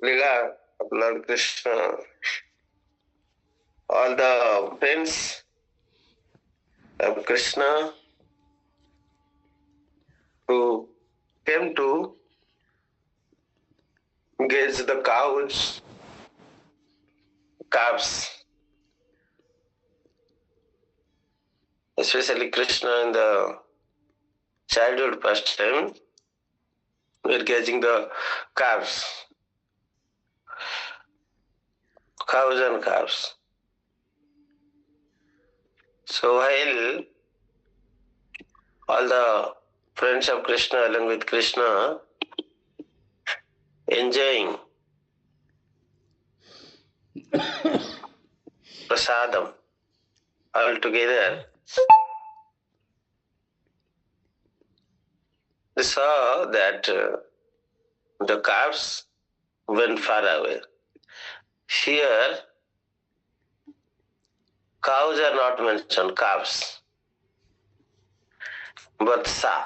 Leela of Lord Krishna, all the friends of Krishna who came to gaze the calves, especially Krishna in the childhood pastime, were gazing the calves, cows and calves. So while all the friends of Krishna along with Krishna enjoying prasadam all together, they saw that the calves went far away. Here, cows are not mentioned, calves, but sa,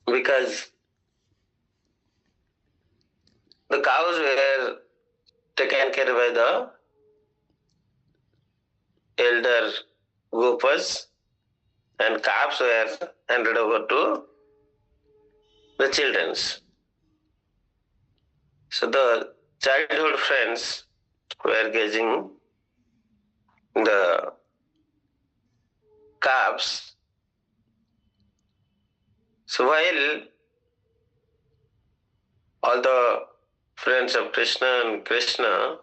because the cows were taken care by the elder gopas and calves were handed over to the children. So the childhood friends were gazing the calves. So while all the friends of Krishna and Krishna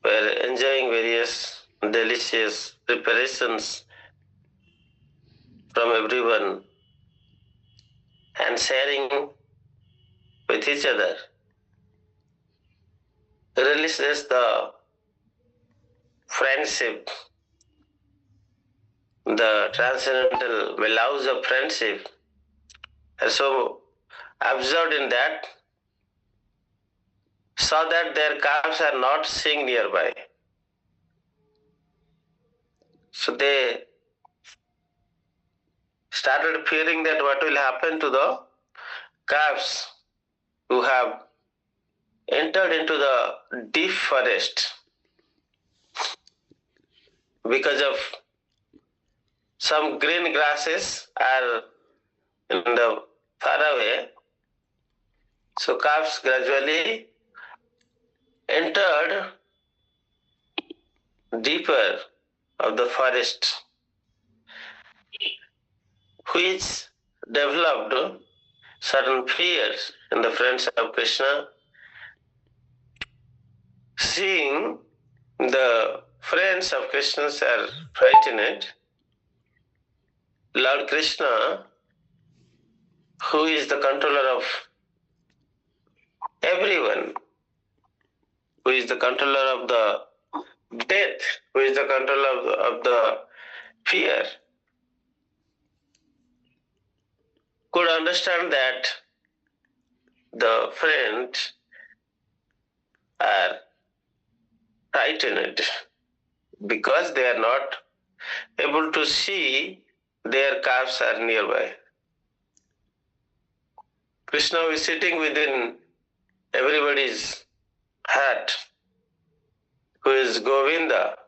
were enjoying various delicious preparations from everyone and sharing with each other, releases the friendship, the transcendental laws of friendship are so absorbed in that, so that their calves are not seeing nearby. So they started fearing that what will happen to the calves who have entered into the deep forest because of some green grasses are in the far away. So calves gradually entered deeper of the forest, which developed certain fears in the friends of Krishna. Seeing the friends of Krishna are frightened, Lord Krishna, who is the controller of everyone, who is the controller of the death, who is the controller of the fear, could understand that the friends are frightened because they are not able to see their calves are nearby. Krishna is sitting within everybody's heart, who is Govinda,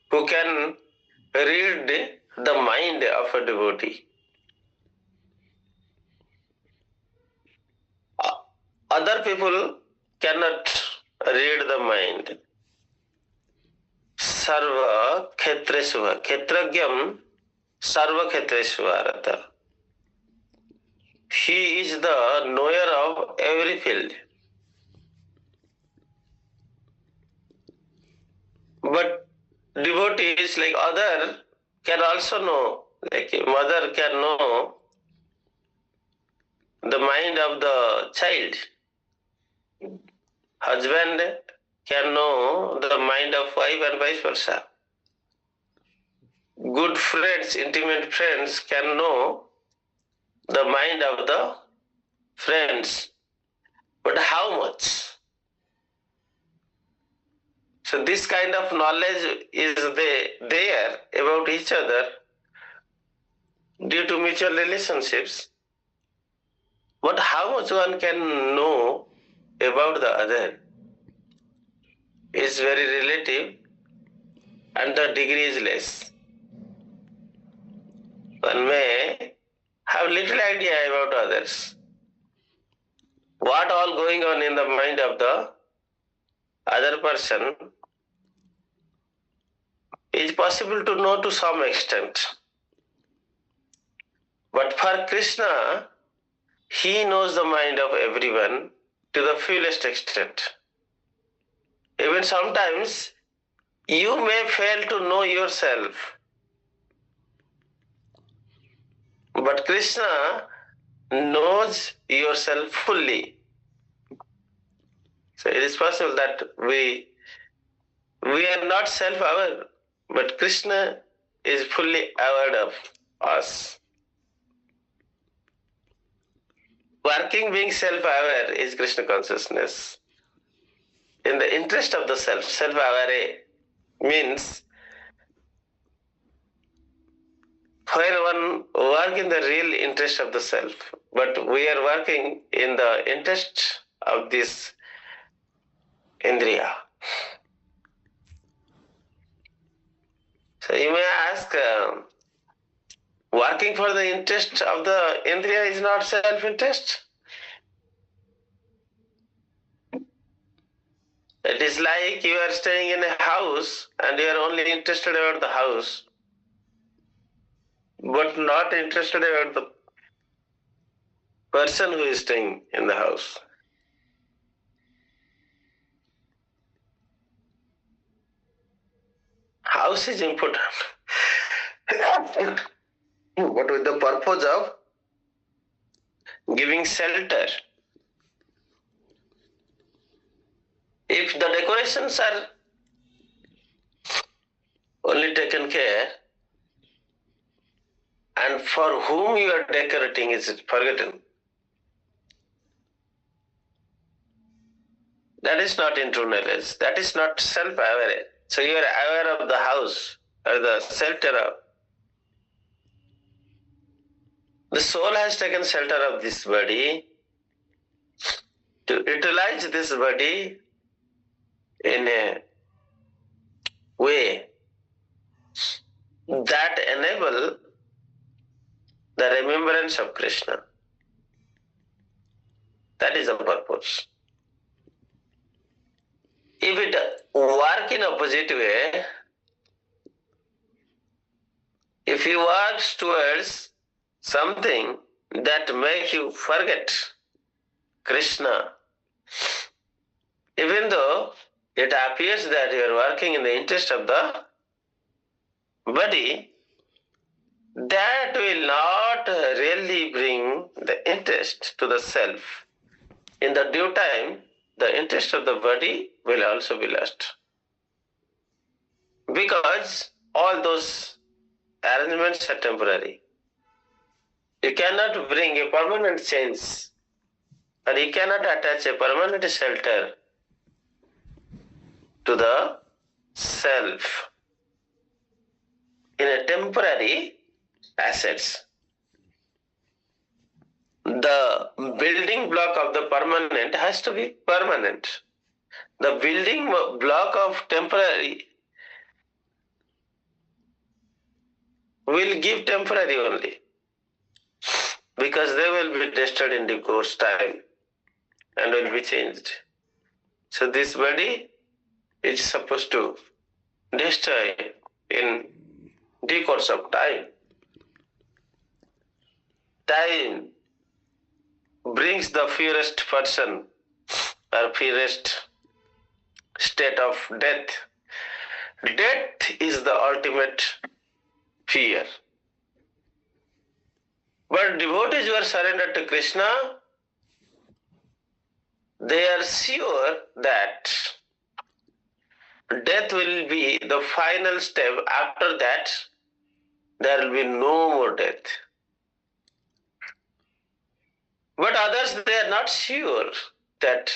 who can read the mind of a devotee. Other people cannot read the mind. Sarva khetresva, khetragyam sarva khetresvarata. He is the knower of every field. But devotees like other can also know, like a mother can know the mind of the child. Husband can know the mind of wife and vice versa. Good friends, intimate friends can know the mind of the friends. But how much? So this kind of knowledge is there about each other due to mutual relationships. But how much one can know about the other is very relative and the degree is less. One may have little idea about others. What all going on in the mind of the other person is possible to know to some extent. But for Krishna, he knows the mind of everyone to the fullest extent. Even sometimes you may fail to know yourself, but Krishna knows yourself fully. So it is possible that we are not self-aware, but Krishna is fully aware of us. Working being self-aware is Krishna consciousness. In the interest of the self, self-aware means where one work in the real interest of the self, but we are working in the interest of this indriya. So you may ask, working for the interest of the indriya is not self-interest? It is like you are staying in a house and you are only interested about the house, but not interested about the person who is staying in the house. House is important. But with the purpose of giving shelter. If the decorations are only taken care, and for whom you are decorating is forgotten, that is not in true knowledge. That is not self-aware. So you are aware of the house or the shelter of. The soul has taken shelter of this body to utilize this body in a way that enable the remembrance of Krishna. That is the purpose. If it work in opposite way, if you work towards something that make you forget Krishna, even though it appears that you are working in the interest of the body, that will not really bring the interest to the self. In the due time, the interest of the body will also be lost. Because all those arrangements are temporary. You cannot bring a permanent change, or you cannot attach a permanent shelter to the self in a temporary assets. The building block of the permanent has to be permanent. The building block of temporary will give temporary only, because they will be destroyed in due course time and will be changed. So this body is supposed to destroy in due course of time. Time brings the purest person or purest state of death. Death is the ultimate fear. But devotees who are surrendered to Krishna, they are sure that death will be the final step. After that, there will be no more death. But others, they are not sure that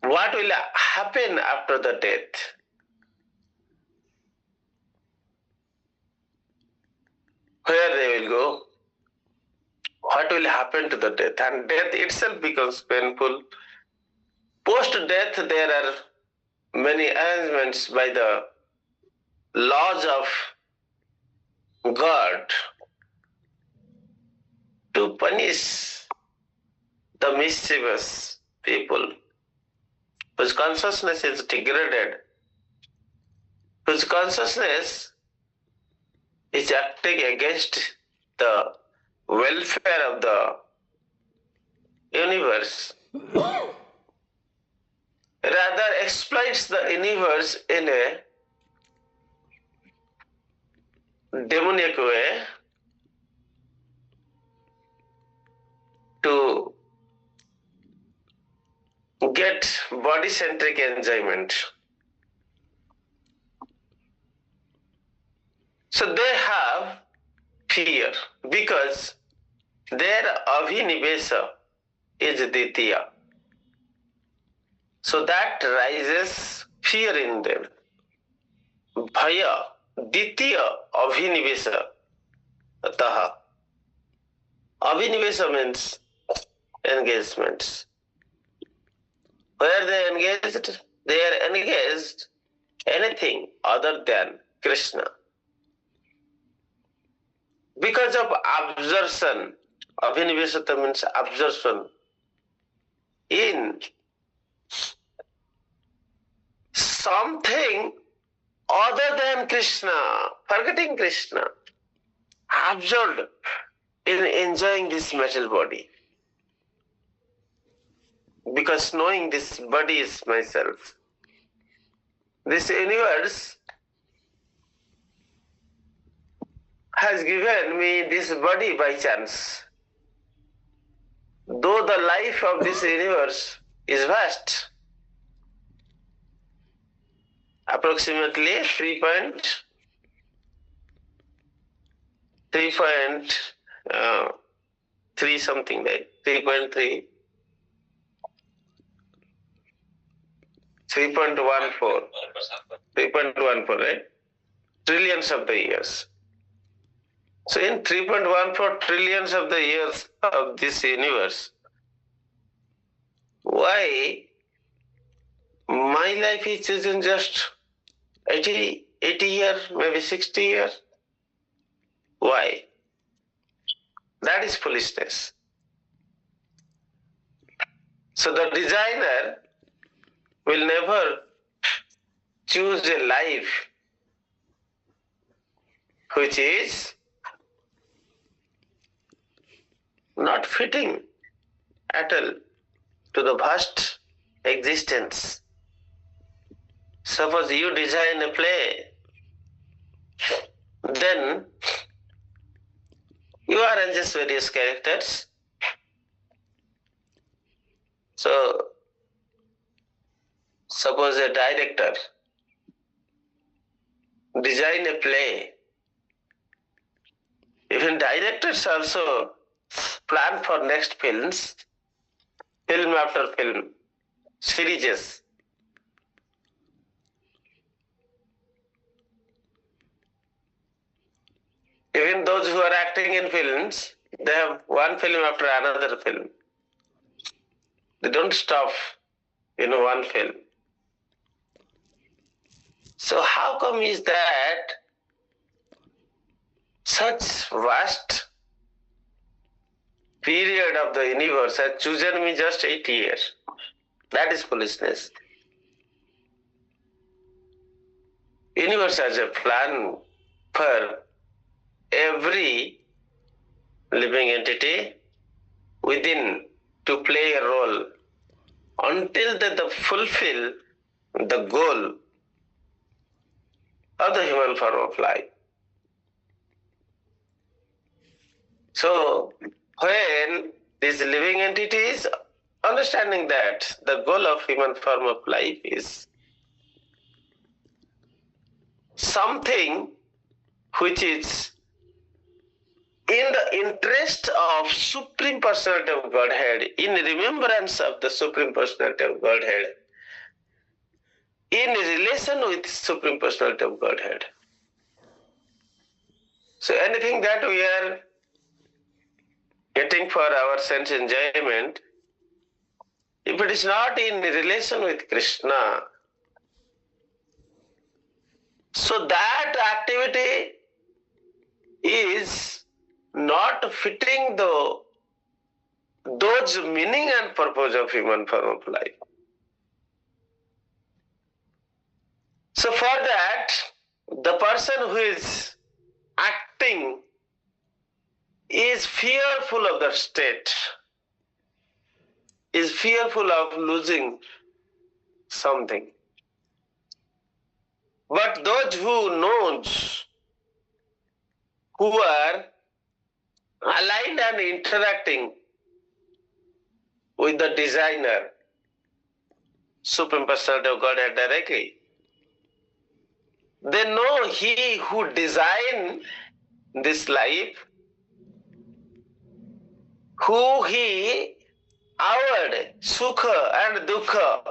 what will happen after the death. Where they will go, what what will happen to the death, and death itself becomes painful. Post-death, there are many arrangements by the laws of God to punish the mischievous people whose consciousness is degraded, whose consciousness is acting against the welfare of the universe, rather exploits the universe in a demoniac way to get body-centric enjoyment. So they have fear because their abhinivesa is ditya. So that raises fear in them. Bhaya, ditya, abhinivesa. Ataha. Abhinivesa means engagements. Where they engaged? They are engaged anything other than Krishna. Because of absorption, abhinivesata means absorption in something other than Krishna, forgetting Krishna, absorbed in enjoying this material body. Because knowing this body is myself. This universe has given me this body by chance. Though the life of this universe is vast, approximately 3 something like 3.3, 3.14, right? Trillions of the years. So in 3.14 trillions of the years of this universe, why my life is chosen just 80 years, maybe 60 years? Why? That is foolishness. So the designer will never choose a life which is not fitting at all to the vast existence. Suppose you design a play, then you arrange various characters. So, suppose a director design a play. Even directors also plan for next films, film after film, series. Even those who are acting in films, they have one film after another film. They don't stop in one film. So how come is that such vast period of the universe has chosen me just 8 years? That is foolishness. Universe has a plan for every living entity within to play a role until they fulfill the goal of the human form of life. So when these living entities understanding that the goal of human form of life is something which is in the interest of Supreme Personality of Godhead, in remembrance of the Supreme Personality of Godhead, in relation with Supreme Personality of Godhead. So anything that we are getting for our sense enjoyment, if it is not in relation with Krishna, so that activity is not fitting those meaning and purpose of human form of life. So for that, the person who is acting is fearful of the state, is fearful of losing something. But those who knows, who are aligned and interacting with the designer, Supreme Personality of Godhead directly, they know he who designed this life, who he avowed sukha and dukkha,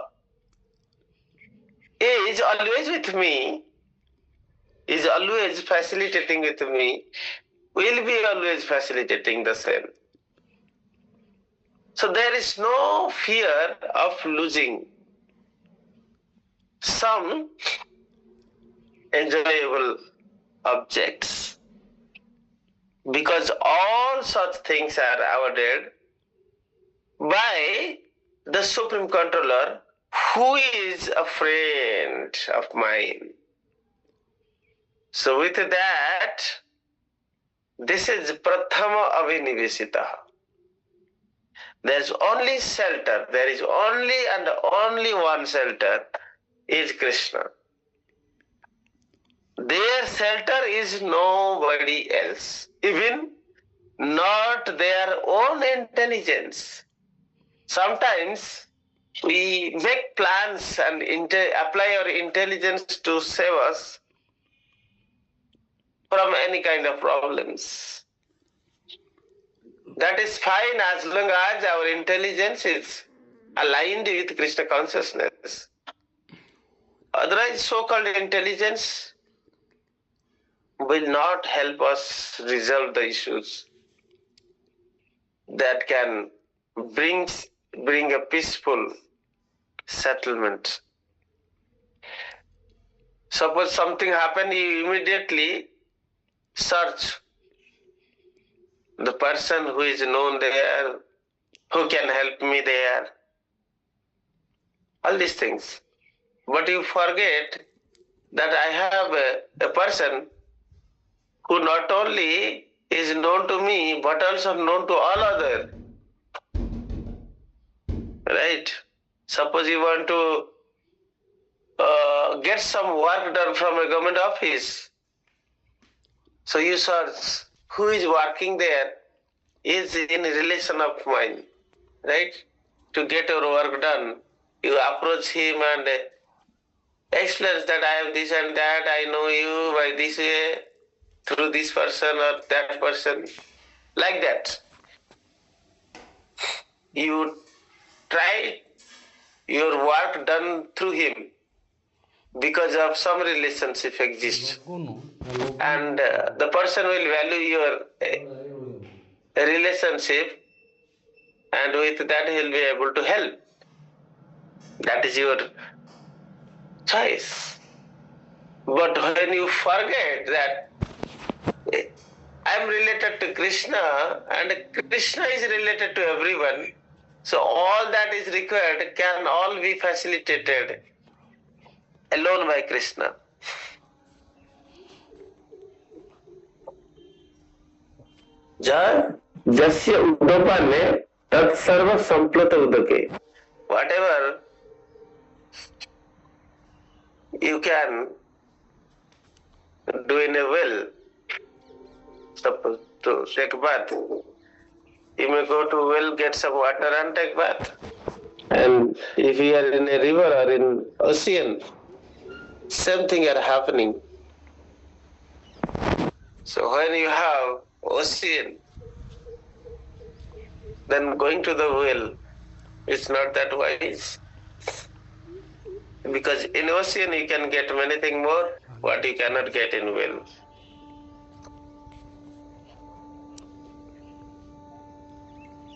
is always with me, is always facilitating with me, will be always facilitating the same. So there is no fear of losing some enjoyable objects, because all such things are avoided by the Supreme Controller, who is a friend of mine. So with that, this is Prathama Avinivesita. There is only shelter, there is only and only one shelter, is Krishna. Their shelter is nobody else, even not their own intelligence. Sometimes we make plans and apply our intelligence to save us from any kind of problems. That is fine as long as our intelligence is aligned with Krishna consciousness. Otherwise, so-called intelligence will not help us resolve the issues that can bring a peaceful settlement. Suppose something happened, you immediately search the person who is known there, who can help me there, all these things. But you forget that I have a person who not only is known to me, but also known to all others. Right? Suppose you want to get some work done from a government office. So you search who is working there, is in relation of mine, right? To get your work done, you approach him and explains that I have this and that, I know you by this way, through this person or that person, like that. You try your work done through him because of some relationship exists, and the person will value your relationship, and with that he will be able to help. That is your choice. But when you forget that I am related to Krishna and Krishna is related to everyone, so all that is required can all be facilitated alone by Krishna. Jasya udapane tat sarva samplata udake. Whatever you can do in a well, suppose to take bath, you may go to well, get some water and take bath. And if you are in a river or in ocean, same thing are happening. So when you have ocean, then going to the well is not that wise. Because in ocean you can get many things more, what you cannot get in well.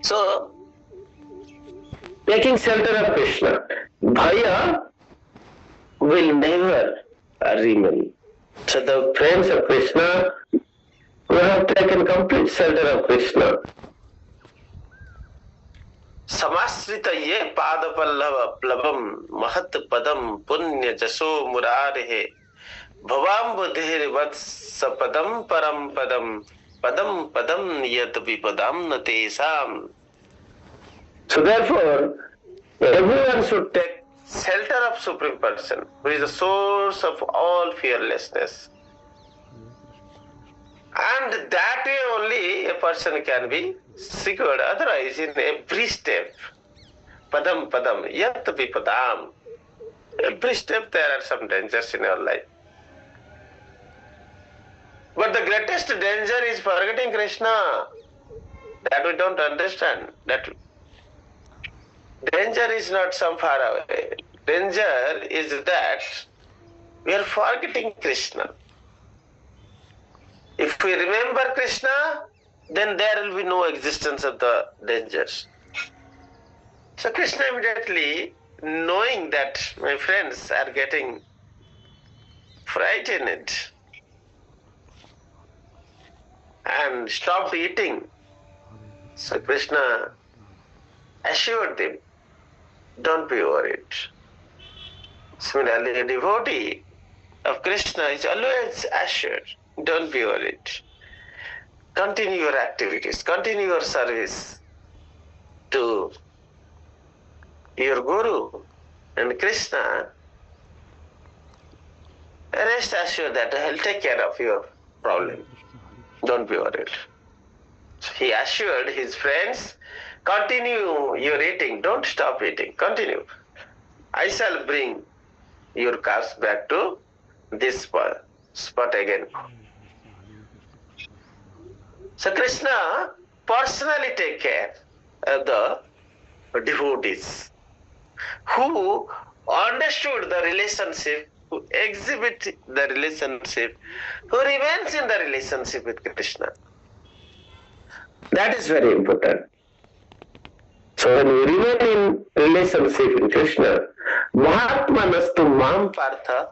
So, taking shelter of Krishna, Bhaya will never remain. So the friends of Krishna who have taken complete shelter of Krishna, Samasrita ye pada pallava plabam mahat padam punya jaso murare bhavam buddhir vatsapadam param padam padam padam yat vipadam natesam. So therefore, everyone should take shelter of Supreme Person, who is the source of all fearlessness. And that way only a person can be secured. Otherwise, in every step, padam padam, yat vipadam, every step there are some dangers in your life. But the greatest danger is forgetting Krishna. That we don't understand. That danger is not some far away. Danger is that we are forgetting Krishna. If we remember Krishna, then there will be no existence of the dangers. So Krishna immediately, knowing that my friends are getting frightened and stopped eating, so Krishna assured them, don't be worried. Similarly, a devotee of Krishna is always assured, don't be worried. Continue your activities, continue your service to your Guru and Krishna. Rest assured that I'll take care of your problem. Don't be worried. So he assured his friends, continue your eating, don't stop eating, continue. I shall bring your cars back to this spot again. So Krishna personally take care of the devotees who understood the relationship, who exhibit the relationship, who remains in the relationship with Krishna. That is very important. So when we remain in relationship with Krishna, Mahatmanastu mam partha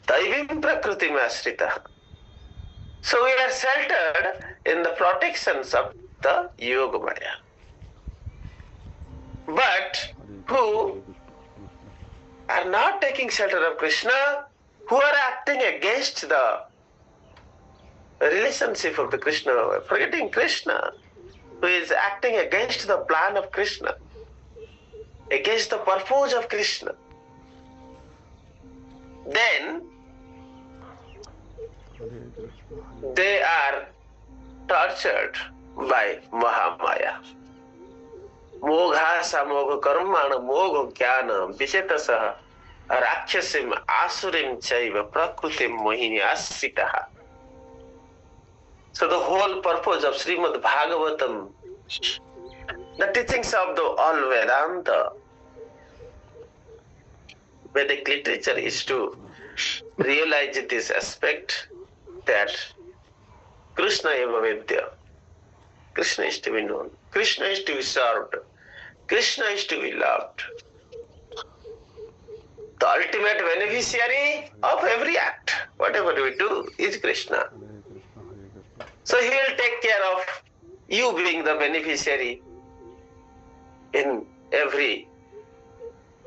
daivim prakritim ashrita. So we are sheltered in the protections of the Yogamaya. But who are not taking shelter of Krishna, who are acting against the relationship of the Krishna, forgetting Krishna, who is acting against the plan of Krishna, against the purpose of Krishna, then they are tortured by Mahamaya. Mogha samogha karmana mogha jnana vichetasah rakshasim asurim chaiva prakritim mohini asitaha. So the whole purpose of Srimad Bhagwatam, the teachings of the all Vedanta, Vedic literature, is to realize this aspect that Krishna eva Vedya. Krishna is to be known. Krishna is to be served. Krishna is to be loved. The ultimate beneficiary of every act, whatever we do, is Krishna. So he will take care of you being the beneficiary in every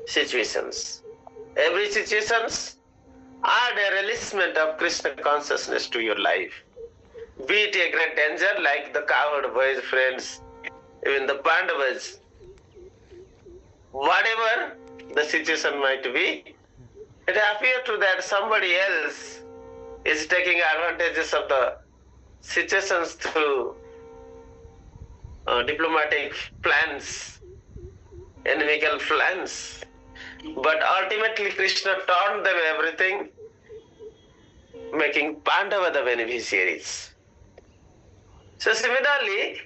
situations. Every situations add a releasement of Krishna consciousness to your life. Be it a great danger like the cowherd boys' friends, even the Pandavas, whatever the situation might be, it appears to that somebody else is taking advantages of the situations through diplomatic plans, inimical plans. But ultimately Krishna taught them everything, making Pandava the beneficiaries. So similarly,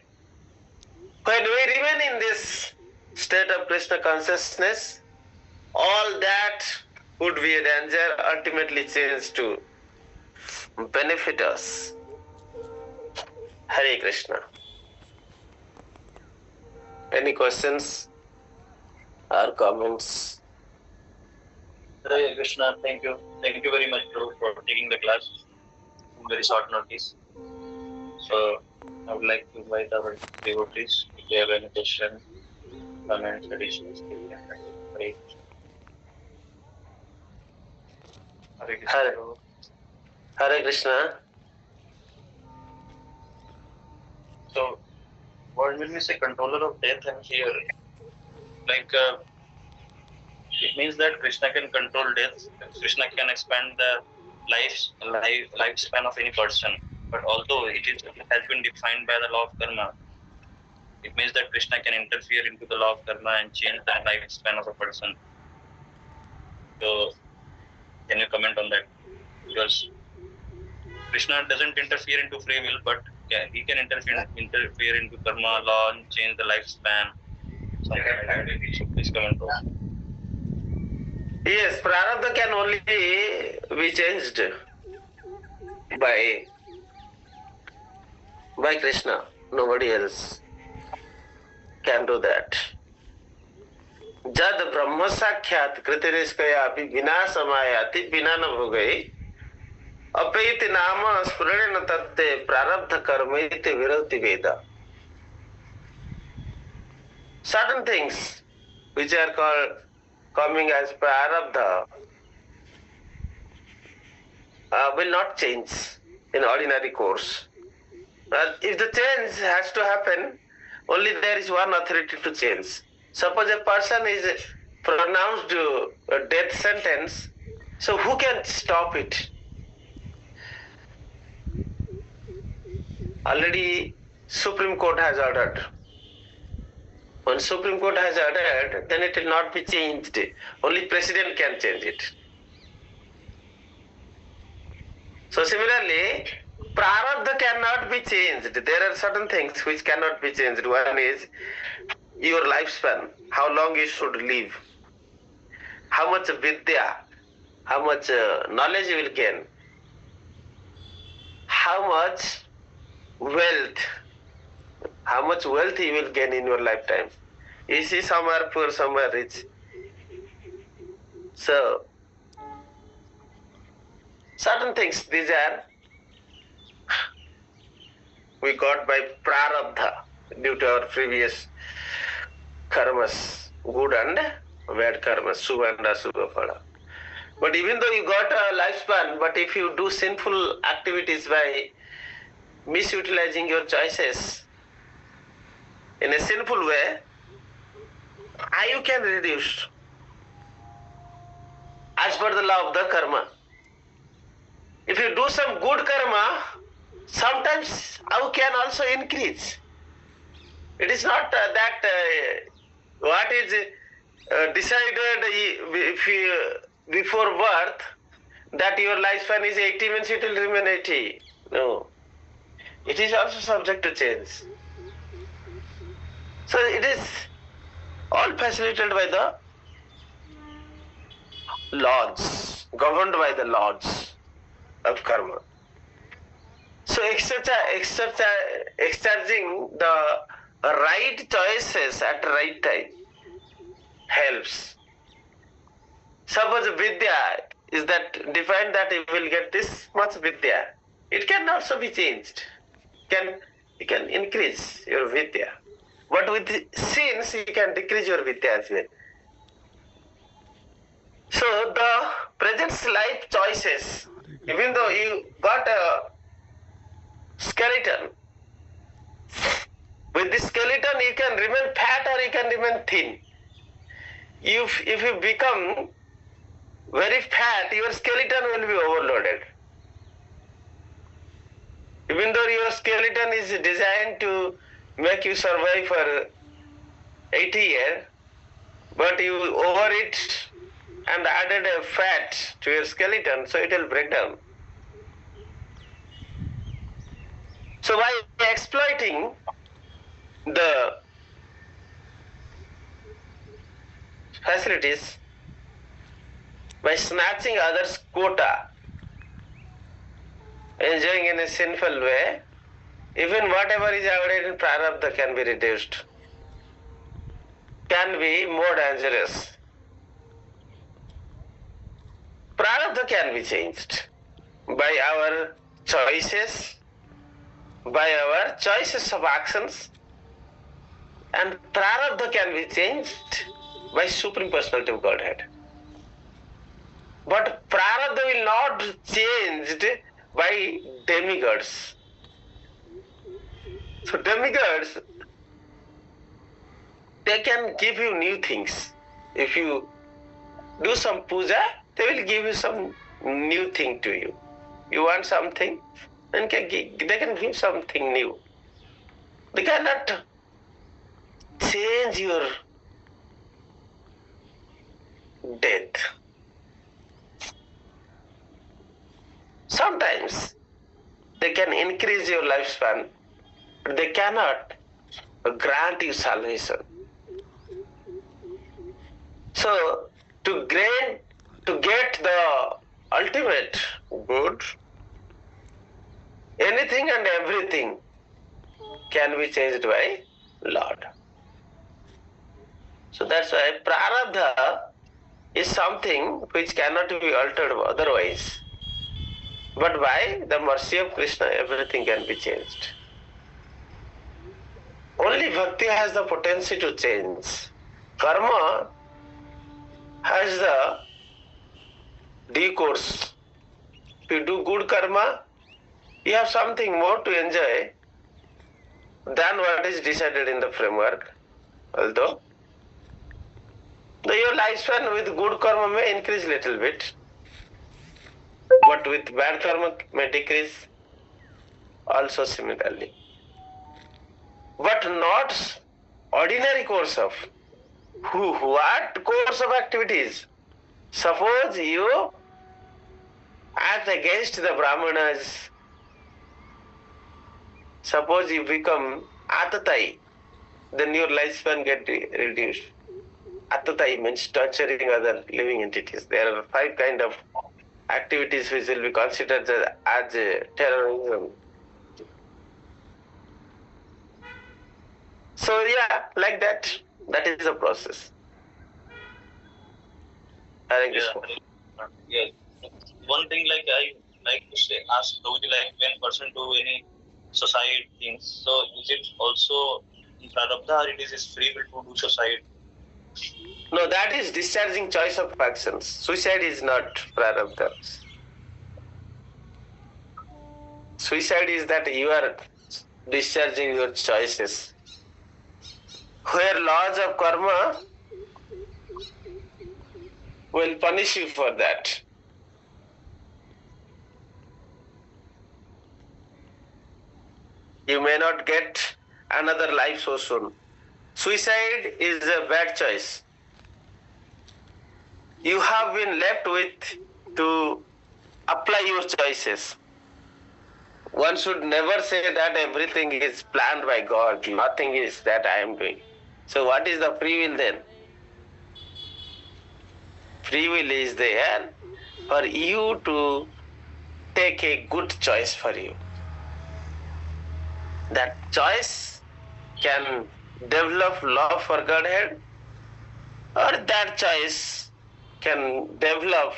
when we remain in this state of Krishna consciousness, all that would be a danger ultimately change to benefit us. Hare Krishna. Any questions or comments? Hare Krishna, thank you. Thank you very much, Prabhu, for taking the class in very short notice. So, I would like to invite our devotees if they have any questions, comments, additions. They can write. Hare Krishna, Hare, Prabhu. Hare Krishna. So, what when we say controller of death and here, like it means that Krishna can control death. Krishna can expand the lifespan of any person. But although it has been defined by the law of karma, it means that Krishna can interfere into the law of karma and change the lifespan of a person. So, can you comment on that? Because Krishna doesn't interfere into free will, but he can interfere into karma law and change the lifespan. Something like that. So please comment on that. Yes, prarabdha can only be changed by Krishna. Nobody else can do that. जद ब्रह्म साक्षात कृतिनिष्कया अपि विना समायाति विना न भोगै अपैति नाम स्फुरणेन तत्ते प्रारब्ध कर्मेति विरोधि वेद. Certain things which are called coming as prarabdha will not change in ordinary course. If the change has to happen, only there is one authority to change. Suppose a person is pronounced a death sentence, so who can stop it? Already Supreme Court has ordered. When Supreme Court has ordered, then it will not be changed. Only President can change it. So similarly, prarabdha cannot be changed. There are certain things which cannot be changed. One is your lifespan, how long you should live, how much vidya, how much knowledge you will gain, how much wealth you will gain in your lifetime. You see, some are poor, some are rich. So, certain things, these are we got by prarabdha due to our previous karmas, good and bad karmas, subha and asubha phala. But even though you got a lifespan, but if you do sinful activities by misutilizing your choices in a sinful way, you can reduce as per the law of the karma. If you do some good karma, sometimes you can also increase. It is not that what is decided if you, before birth that your lifespan is 80 means it will remain 80. No. It is also subject to change. So it is all facilitated by the laws, governed by the laws of karma. So exercising the right choices at the right time helps. Suppose vidya is that defined that you will get this much vidya. It can also be changed. You can increase your vidya. But with sins, you can decrease your vidya as well. So the present life choices, even though you got a skeleton, with this skeleton you can remain fat or you can remain thin. If you become very fat, your skeleton will be overloaded. Even though your skeleton is designed to make you survive for 80 years, but you overeat and added a fat to your skeleton, so it will break down. So by exploiting the facilities, by snatching others' quota, enjoying in a sinful way, even whatever is already in prarabdha can be reduced. can be more dangerous. Prarabdha can be changed by our choices, of actions, and prarabdha can be changed by Supreme Personality of Godhead. But prarabdha will not be changed by demigods. So demigods, they can give you new things. If you do some puja, they will give you some new thing to you. You want something, then they can give something new. They cannot change your death. Sometimes they can increase your lifespan, but they cannot grant you salvation. So to get the ultimate good, anything and everything can be changed by Lord. So that's why prarabdha is something which cannot be altered otherwise. But by the mercy of Krishna, everything can be changed. Only bhakti has the potency to change. Karma has the due course. If you do good karma, you have something more to enjoy than what is decided in the framework. Although your lifespan with good karma may increase little bit, but with bad karma may decrease also similarly. But not ordinary course of what course of activities? Suppose you act against the Brahmanas. Suppose you become atatai, then your lifespan get reduced. Atatai means torturing other living entities. There are 5 kind of activities which will be considered as terrorism. So yeah, like that. That is the process. Yeah. One thing like I like to say, ask Prabhuji, like when person do any suicide things, so is it also in prarabdha or it is free will to do suicide? No, that is discharging choice of actions. Suicide is not prarabdha. Suicide is that you are discharging your choices. Where laws of karma will punish you for that. You may not get another life so soon. Suicide is a bad choice. You have been left with to apply your choices. One should never say that everything is planned by God. Nothing is that I am doing. So what is the free will then? Free will is there for you to take a good choice for you. That choice can develop love for Godhead, or that choice can develop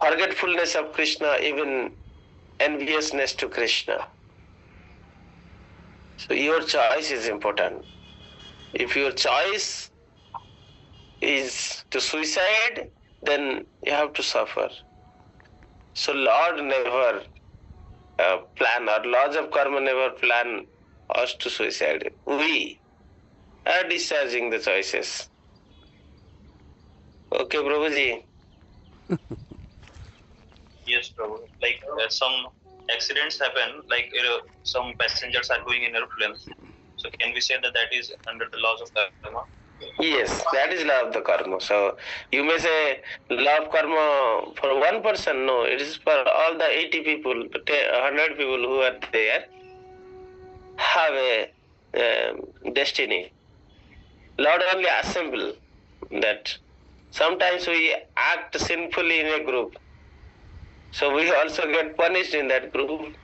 forgetfulness of Krishna, even enviousness to Krishna. So your choice is important. If your choice is to suicide, then you have to suffer. So Lord never plan, or laws of karma never plan us to suicide. We are discharging the choices. Okay, Prabhuji. Yes, Prabhu. Like some accidents happen, like some passengers are going in airplanes. So can we say that that is under the laws of karma? Yes, that is law of the karma. So you may say law of karma for one person. No, it is for all the 80 people, 100 people who are there have a destiny. Lord only assemble that. Sometimes we act sinfully in a group, so we also get punished in that group.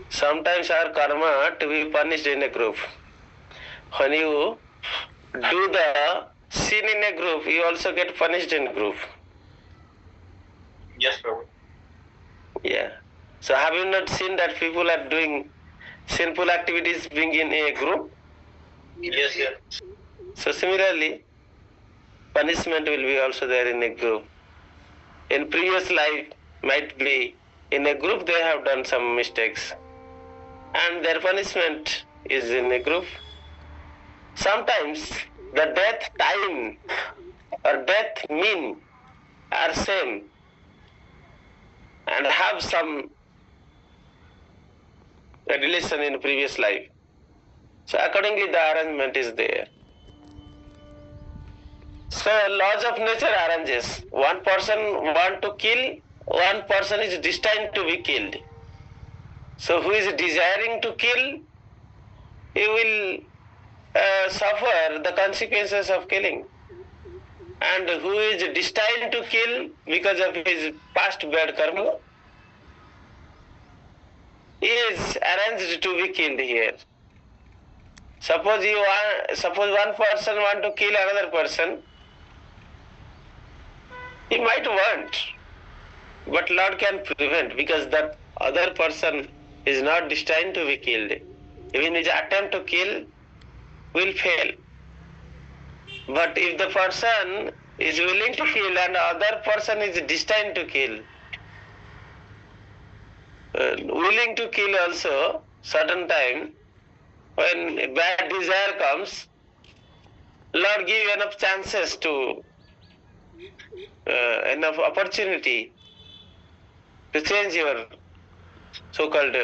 Sometimes our karma to be punished in a group. when you do the sin in a group, you also get punished in group. Yes, Prabhu. Yeah. So have you not seen that people are doing sinful activities being in a group? Yes, yes. So similarly, punishment will be also there in a group. In previous life, might be in a group they have done some mistakes, and their punishment is in a group. Sometimes the death time or death mean are same and have some relation in previous life. So accordingly the arrangement is there. So laws of nature arranges. One person want to kill, one person is destined to be killed. So who is desiring to kill, he will suffer the consequences of killing. And who is destined to kill because of his past bad karma, he is arranged to be killed here. Suppose one person want to kill another person, he might want, but Lord can prevent because that other person is not destined to be killed. Even his attempt to kill will fail. But if the person is willing to kill and other person is destined to kill, willing to kill also, certain time, when bad desire comes, Lord give enough chances to, enough opportunity to change your so-called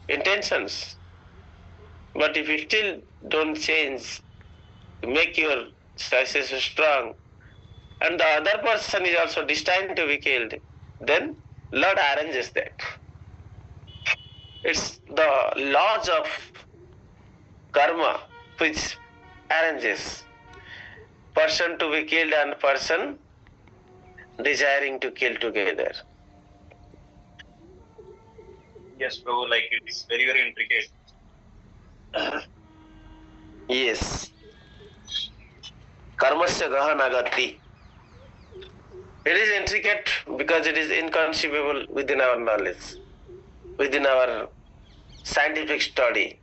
intentions. But if you still don't change, make your choices strong, and the other person is also destined to be killed, then Lord arranges that. It's the laws of karma which arranges person to be killed and person desiring to kill together. Yes, Prabhu, like it's very, very intricate. Yes. Karmasya gahana gati. It is intricate because it is inconceivable within our knowledge, within our scientific study.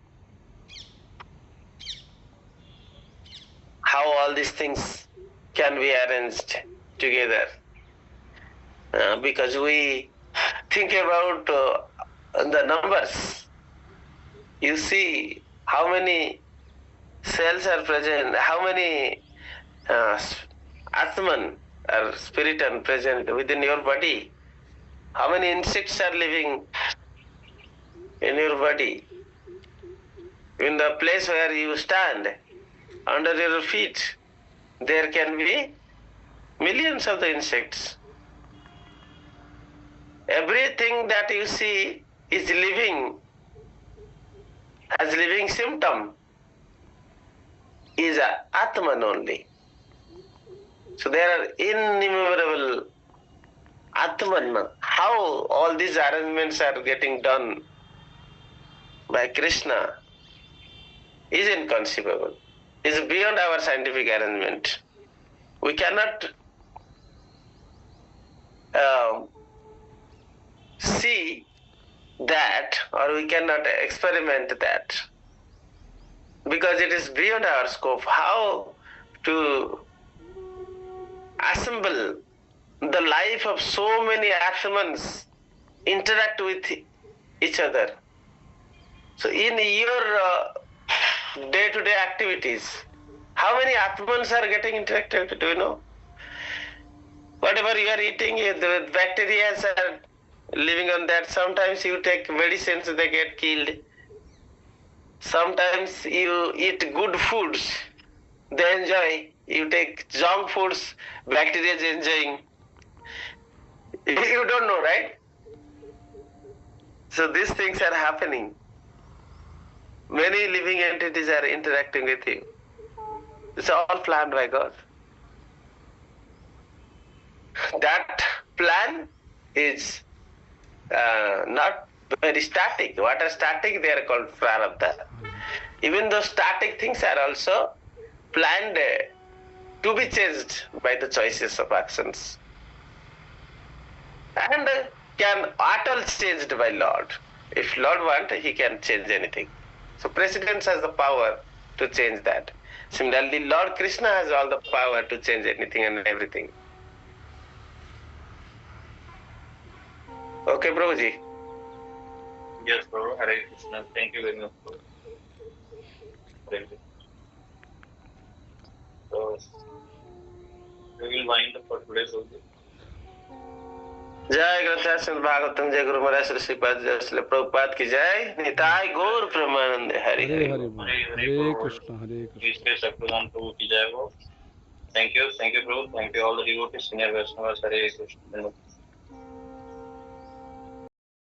How all these things can be arranged together. Because we think about the numbers. You see how many cells are present, how many Atman or spirit are present within your body, how many insects are living in your body. In the place where you stand, under your feet, there can be millions of the insects. Everything that you see is living, as living symptom, is Atman only. So there are innumerable Atman. How all these arrangements are getting done by Krishna is inconceivable. Is beyond our scientific arrangement. We cannot see that, or we cannot experiment that, because it is beyond our scope. How to assemble the life of so many Atmans interact with each other. So in your day-to-day activities, how many Atmans are getting interacted? Do you know? Whatever you are eating, the bacteria are living on that. Sometimes you take medicines, they get killed. Sometimes you eat good foods, they enjoy. You take junk foods, bacteria is enjoying. You don't know, right? So these things are happening. Many living entities are interacting with you. It's all planned by God. That plan is not very static. What are static? They are called prarabdha. Even those static things are also planned to be changed by the choices of actions, and can all changed by Lord. If Lord want, he can change anything. So President has the power to change that. Similarly, Lord Krishna has all the power to change anything and everything. Okay, Prabhuji. Yes, Prabhu. Hare Krishna. Thank you very much, Prabhu. Hare Krishna. So, we will wind up for today, Prabhuji. जय ग्रंथ श्रीमद् भागवतम, जय गुरु महाराज श्री श्रीपाद जय श्री प्रभुपाद की जय। निताय गौर प्रेमानंद। हरि हरे हरि हरे बोल। हरे कृष्ण हरे कृष्ण। इसके सकृदान प्रभु की जय हो। Thank you, Prabhu. Thank you all the devotees, senior Vaishnavas. Hare Krishna.